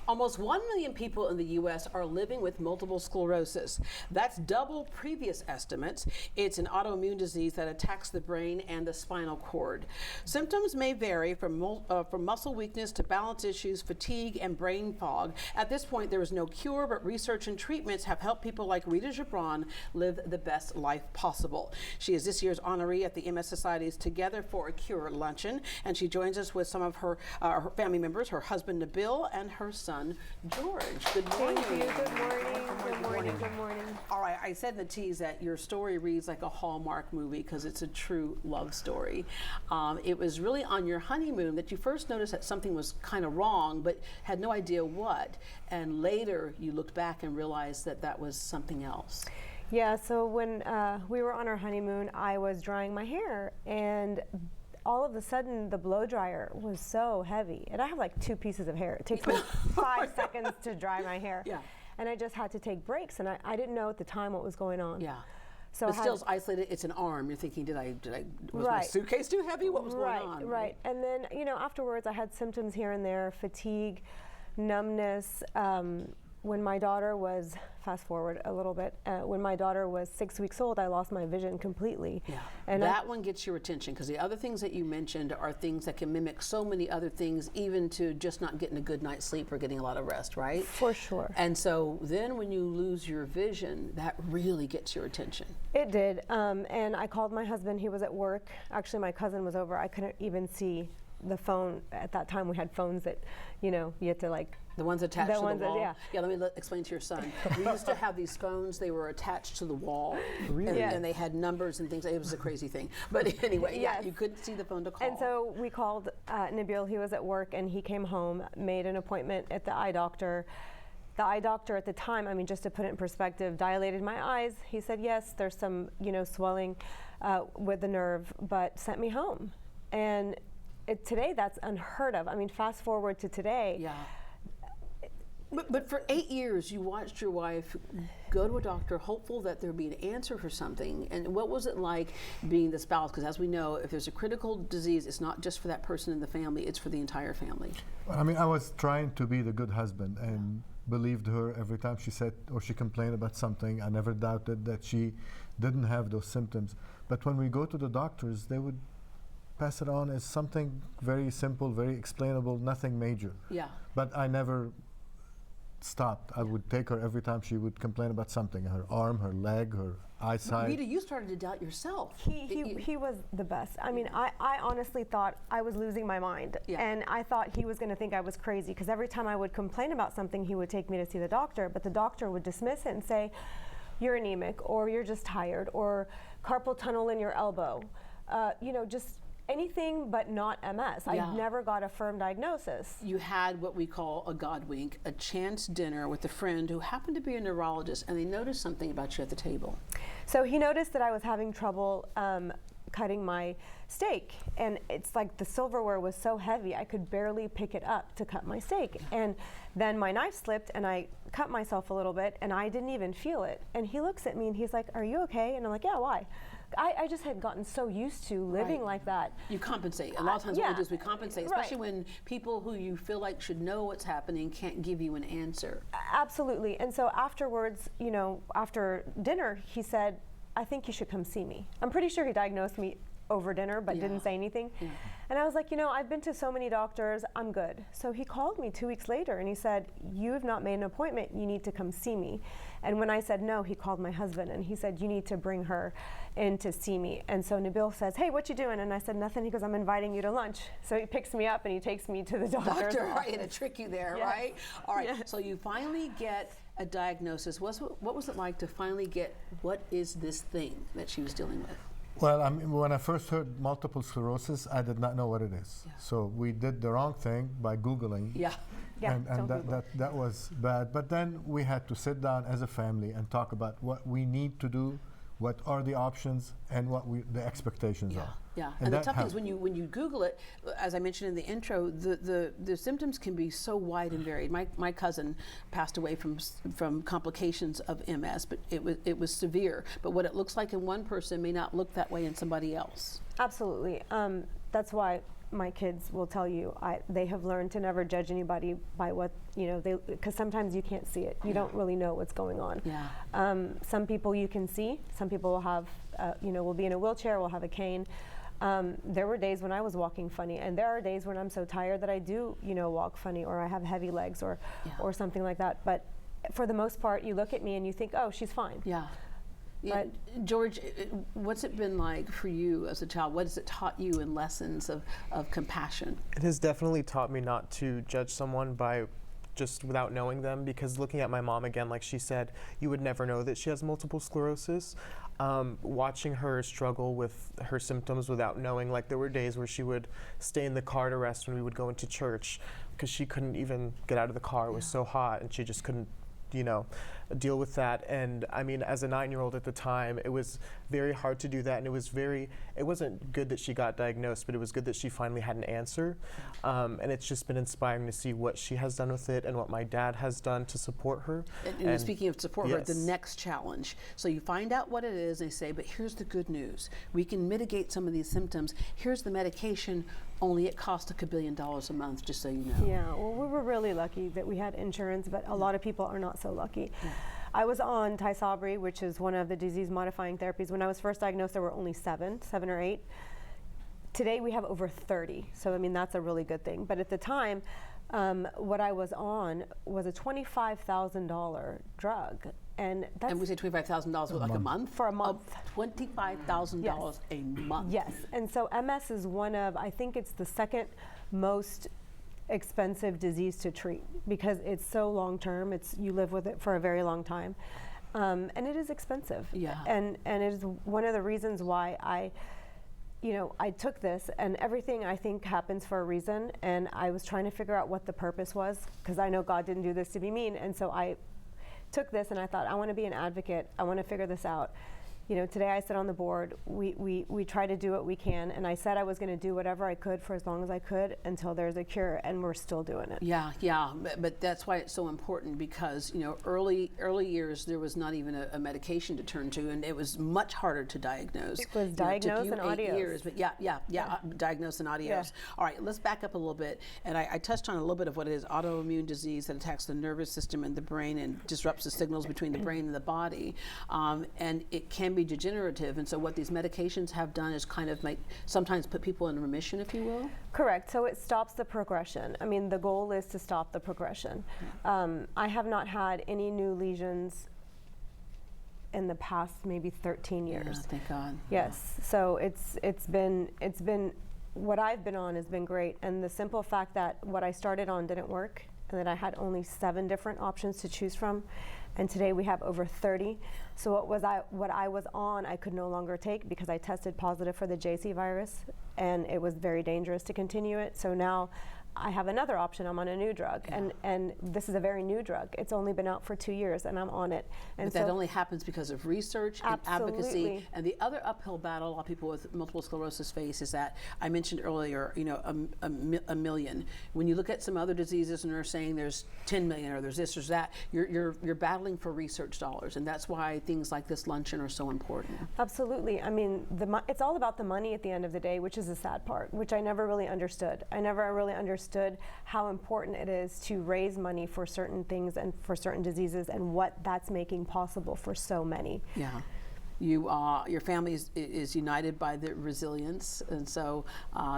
Almost 1 million people in the U.S. are living with multiple sclerosis. That's double previous estimates. It's an autoimmune disease that attacks the brain and the spinal cord. Symptoms may vary from muscle weakness to balance issues, fatigue, and brain fog. At this point, there is no cure, but research and treatments have helped people like Rita Joubran live the best life possible. She is this year's honoree at the MS Society's Together for a Cure luncheon, and she joins us with some of her family members, her husband Nabil and her son George. Good morning. Thank you. Good morning. Good morning. Good morning. All right, I said in the tease that your story reads like a Hallmark movie because it's a true love story. It was really on your honeymoon that you first noticed that something was kind of wrong, but had no idea what. And later you looked back and realized that that was something else. Yeah, so when we were on our honeymoon, I was drying my hair, and all of a sudden the blow dryer was so heavy. And I have like 2 pieces of hair. It takes me 5 seconds to dry my hair. Yeah. And I just had to take breaks, and I didn't know at the time what was going on. Yeah. So but still it's isolated, it's an arm. You're thinking, was my Right. suitcase too heavy? What was going on? Right. And then, afterwards I had symptoms here and there, fatigue, numbness. When my daughter was, fast forward a little bit, when my daughter was 6 weeks old, I lost my vision completely. Yeah. And that one gets your attention because the other things that you mentioned are things that can mimic so many other things, even to just not getting a good night's sleep or getting a lot of rest, right? For sure. And so then when you lose your vision, that really gets your attention. It did. And I called my husband. He was at work. Actually, my cousin was over. I couldn't even see the phone. At that time, we had phones that, you had to like... The ones attached to the wall? Yeah, let me explain to your son. We used to have these phones, they were attached to the wall. Really? And they had numbers and things. It was a crazy thing. But anyway, Yes. you couldn't see the phone to call. And so we called Nabil. He was at work, and he came home, made an appointment at the eye doctor. The eye doctor at the time, just to put it in perspective, dilated my eyes. He said, yes, there's some, swelling with the nerve, but sent me home. And today, that's unheard of. Fast forward to today. Yeah. But for 8 years, you watched your wife go to a doctor, hopeful that there'd be an answer for something. And what was it like being the spouse? Because as we know, if there's a critical disease, it's not just for that person in the family, it's for the entire family. I was trying to be the good husband and believed her every time she said or she complained about something. I never doubted that she didn't have those symptoms. But when we go to the doctors, they would pass it on as something very simple, very explainable, nothing major. Yeah. But I never stopped. I would take her every time she would complain about something, her arm, her leg, her eyesight. Rita, you started to doubt yourself. He was the best. I honestly thought I was losing my mind. Yeah. And I thought he was going to think I was crazy, because every time I would complain about something, he would take me to see the doctor, but the doctor would dismiss it and say, you're anemic, or you're just tired, or carpal tunnel in your elbow. Just anything but not MS. Yeah. I never got a firm diagnosis. You had what we call a God wink, a chance dinner with a friend who happened to be a neurologist, and they noticed something about you at the table. So he noticed that I was having trouble cutting my steak, and it's like the silverware was so heavy I could barely pick it up to cut my steak. And then my knife slipped and I cut myself a little bit, and I didn't even feel it. And he looks at me and he's like, are you okay? And I'm like, yeah, why? I just had gotten so used to living like that. You compensate. A lot of times what we do is we compensate, especially when people who you feel like should know what's happening can't give you an answer. Absolutely. And so afterwards, after dinner, he said, I think you should come see me. I'm pretty sure he diagnosed me over dinner, but didn't say anything. Yeah. And I was like, I've been to so many doctors, I'm good. So he called me 2 weeks later and he said, you have not made an appointment, you need to come see me. And when I said no, he called my husband and he said, you need to bring her in to see me. And so Nabil says, hey, what you doing? And I said, nothing. He goes, I'm inviting you to lunch. So he picks me up and he takes me to the doctor's office. Right, to trick you there, right? All right, so you finally get a diagnosis. What was it like to finally get what is this thing that she was dealing with? Well, when I first heard multiple sclerosis, I did not know what it is. Yeah. So we did the wrong thing by Googling. Yeah. And that was bad. But then we had to sit down as a family and talk about what we need to do, what are the options, and what the expectations are. Yeah, and the tough thing is when you Google it, as I mentioned in the intro, the symptoms can be so wide and varied. My cousin passed away from complications of MS, but it was severe. But what it looks like in one person may not look that way in somebody else. Absolutely. That's why my kids will tell you, they have learned to never judge anybody by what, because sometimes you can't see it. You don't really know what's going on. Yeah. Some people you can see. Some people will have, will be in a wheelchair, will have a cane. There were days when I was walking funny, and there are days when I'm so tired that I do, walk funny, or I have heavy legs, or something like that. But for the most part, you look at me and you think, oh, she's fine. Yeah. Yeah, George, what's it been like for you as a child? What has it taught you in lessons of compassion? It has definitely taught me not to judge someone by just without knowing them, because looking at my mom again, like she said, you would never know that she has multiple sclerosis. Watching her struggle with her symptoms without knowing, like there were days where she would stay in the car to rest when we would go into church because she couldn't even get out of the car. It was so hot and she just couldn't deal with that. And I mean, as a 9-year-old at the time, it was very hard to do that, and it wasn't good that she got diagnosed, but it was good that she finally had an answer. And it's just been inspiring to see what she has done with it and what my dad has done to support her. And speaking of support her, the next challenge. So you find out what it is, they say, but here's the good news. We can mitigate some of these symptoms. Here's the medication, only it costs $1 billion a month, just so you know. Yeah, well, we were really lucky that we had insurance, but a lot of people are not so lucky. Yeah. I was on Tysabri, which is one of the disease-modifying therapies. When I was first diagnosed, there were only seven or eight. Today, we have over 30. So, I mean, that's a really good thing. But at the time, what I was on was a $25,000 drug. And we say $25,000 like a month? For a month. $25,000 a month. Yes. And so MS is one of, I think it's the second most expensive disease to treat, because it's so long term. You live with it for a very long time, and it is expensive. Yeah. And it is one of the reasons why I took this, and everything I think happens for a reason. And I was trying to figure out what the purpose was, because I know God didn't do this to be mean. And so I took this and I thought, I want to be an advocate. I want to figure this out. Today I sit on the board. We try to do what we can, and I said I was going to do whatever I could for as long as I could until there's a cure, and we're still doing it. Yeah, but that's why it's so important, because early years there was not even a medication to turn to, and it was much harder to diagnose. It was diagnose and adios. Years, but diagnose and adios. Yeah. All right, let's back up a little bit, and I touched on a little bit of what it is: autoimmune disease that attacks the nervous system and the brain and disrupts the signals between the brain and the body, and it can be degenerative. And so what these medications have done is kind of sometimes put people in remission, if you will? Correct. So it stops the progression. I mean, the goal is to stop the progression. I have not had any new lesions in the past maybe 13 years. Yeah, thank God. Yes. So it's been what I've been on has been great. And the simple fact that what I started on didn't work, and that I had only 7 different options to choose from, and today we have over 30. So what I was on, I could no longer take, because I tested positive for the JC virus, and it was very dangerous to continue it. So now I have another option. I'm on a new drug, and this is a very new drug. It's only been out for 2 years, and I'm on it. And but that only happens because of research and advocacy. And the other uphill battle a lot of people with multiple sclerosis face is that I mentioned earlier, a million. When you look at some other diseases and they're saying there's 10 million or there's this or that, you're battling for research dollars, and that's why things like this luncheon are so important. Absolutely. I mean, it's all about the money at the end of the day, which is the sad part, which I never really understood. I never really understood how important it is to raise money for certain things and for certain diseases, and what that's making possible for so many. Yeah. Your family is united by the resilience, and so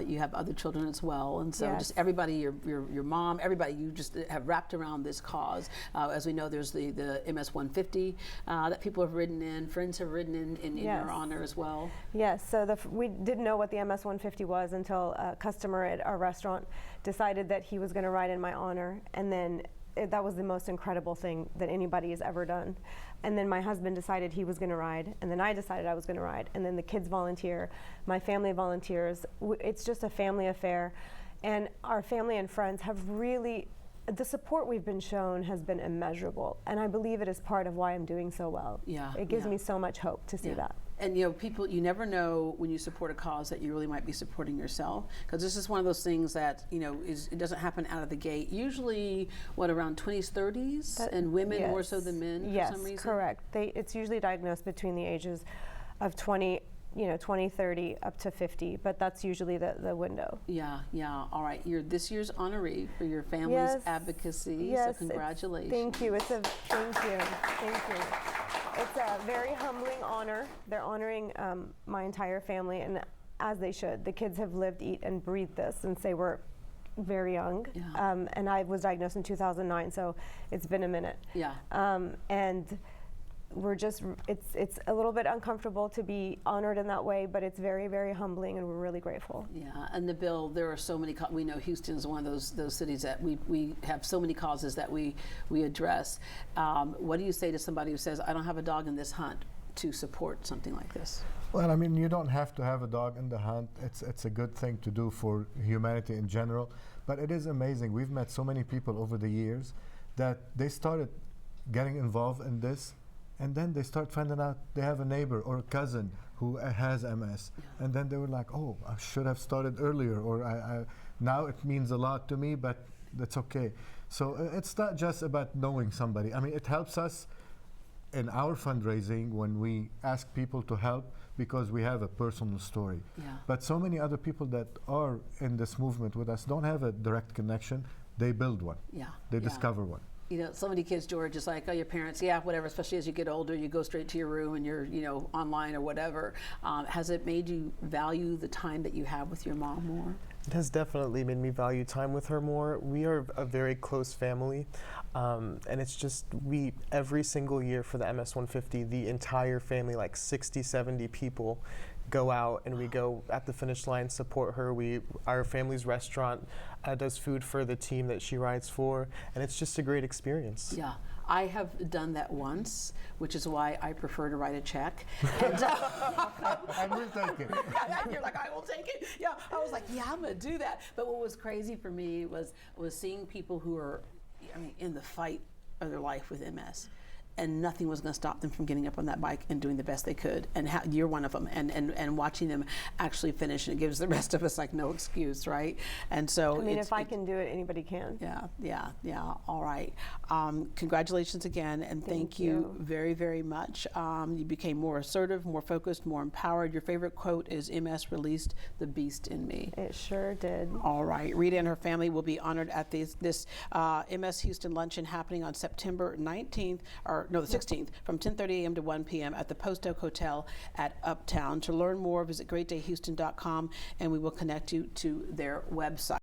you have other children as well, and so just everybody, your mom, everybody, you just have wrapped around this cause. As we know, there's the MS 150 that people have ridden in, friends have ridden in your honor as well. Yes, so we didn't know what the MS 150 was until a customer at our restaurant decided that he was going to ride in my honor, and then that was the most incredible thing that anybody has ever done. And then my husband decided he was going to ride, and then I decided I was going to ride, and then the kids volunteer, my family volunteers. It's just a family affair, and our family and friends have really, the support we've been shown has been immeasurable, and I believe it is part of why I'm doing so well. Yeah, it gives me so much hope to see that. And people, you never know when you support a cause that you really might be supporting yourself, because this is one of those things that it doesn't happen out of the gate. Usually, around 20s, 30s, and women more so than men for some reason. Yes, correct. It's usually diagnosed between the ages of 20 20, 30, up to 50, but that's usually the window. Yeah, yeah. All right. You're this year's honoree for your family's Yes. advocacy. Yes, So congratulations. thank you. Thank you. It's a very humbling honor. They're honoring my entire family, and as they should. The kids have lived, eat, and breathe this since they were very young. Yeah. And I was diagnosed in 2009, so it's been a minute. Yeah. And we're just, it's a little bit uncomfortable to be honored in that way, but it's very, very humbling, and we're really grateful. Yeah, and the bill, there are so many, we know Houston is one of those cities that we have so many causes that we address. What do you say to somebody who says, I don't have a dog in this hunt, to support something like this? Well, I mean, you don't have to have a dog in the hunt. It's a good thing to do for humanity in general. But it is amazing. We've met so many people over the years that they started getting involved in this, and then they start finding out they have a neighbor or a cousin who has MS. Yeah. And then they were like, oh, I should have started earlier, or now it means a lot to me, but that's okay. So it's not just about knowing somebody. I mean, it helps us in our fundraising when we ask people to help because we have a personal story. Yeah. But so many other people that are in this movement with us don't have a direct connection. They build one. Yeah. They discover one. You know, so many kids, George, is like, oh, your parents, yeah, whatever, especially as you get older, you go straight to your room and you're, online or whatever. Has it made you value the time that you have with your mom more? It has definitely made me value time with her more. We are a very close family, and it's just every single year for the MS 150, the entire family, like 60, 70 people, go out and we go at the finish line, support her. Our family's restaurant does food for the team that she rides for, and it's just a great experience. Yeah. I have done that once, which is why I prefer to write a check. And, And we'll take it. You're like, I will take it. Yeah, I was like, yeah, I'm gonna do that. But what was crazy for me was seeing people who are, in the fight of their life with MS, and nothing was going to stop them from getting up on that bike and doing the best they could. And you're one of them. And watching them actually finish, and it gives the rest of us like no excuse, right? And so, if I can do it, anybody can. Yeah. All right. Congratulations again, and thank you very, very much. You became more assertive, more focused, more empowered. Your favorite quote is, "MS released the beast in me." It sure did. All right. Rita and her family will be honored at this MS Houston luncheon happening on September 19th, the 16th, from 10:30 a.m. to 1 p.m. at the Post Oak Hotel at Uptown. To learn more, visit greatdayhouston.com, and we will connect you to their website.